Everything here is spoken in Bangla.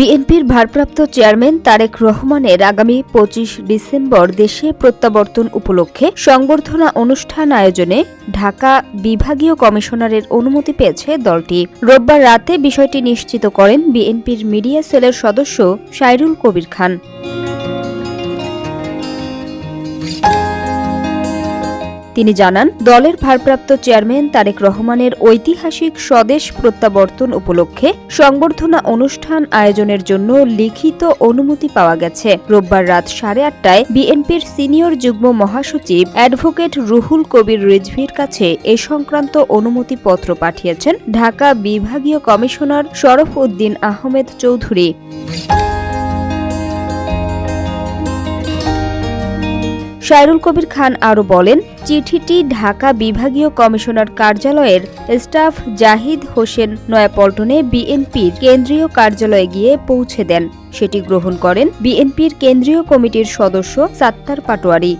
বিএনপির ভারপ্রাপ্ত চেয়ারম্যান তারেক রহমানের আগামী ২৫ ডিসেম্বর দেশে প্রত্যাবর্তন উপলক্ষে সংবর্ধনা অনুষ্ঠান আয়োজনে ঢাকা বিভাগীয় কমিশনারের অনুমতি পেয়েছে দলটি। রোববার রাতে বিষয়টি নিশ্চিত করেন বিএনপির মিডিয়া সেলের সদস্য সাইরুল কবির খান। তিনি জানান, দলের ভারপ্রাপ্ত চেয়ারম্যান তারেক রহমানের ঐতিহাসিক স্বদেশ প্রত্যাবর্তন উপলক্ষে সংবর্ধনা অনুষ্ঠান আয়োজনের জন্য লিখিত অনুমতি পাওয়া গেছে। রোববার রাত 8:30টায় বিএনপির সিনিয়র যুগ্ম মহাসচিব অ্যাডভোকেট রুহুল কবির রিজভীর কাছে এ সংক্রান্ত অনুমতিপত্র পাঠিয়েছেন ঢাকা বিভাগীয় কমিশনার শরফ উদ্দিন আহমেদ চৌধুরী। সাইরুল কবির খান আরও বলেন, চিঠিটি ঢাকা বিভাগীয় কমিশনার কার্যালয়ের স্টাফ জাহিদ হোসেন নয়াপল্টনে বিএনপির কেন্দ্রীয় কার্যালয়ে গিয়ে পৌঁছে দেন। সেটি গ্রহণ করেন বিএনপির কেন্দ্রীয় কমিটির সদস্য সাত্তার পাটোয়ারি।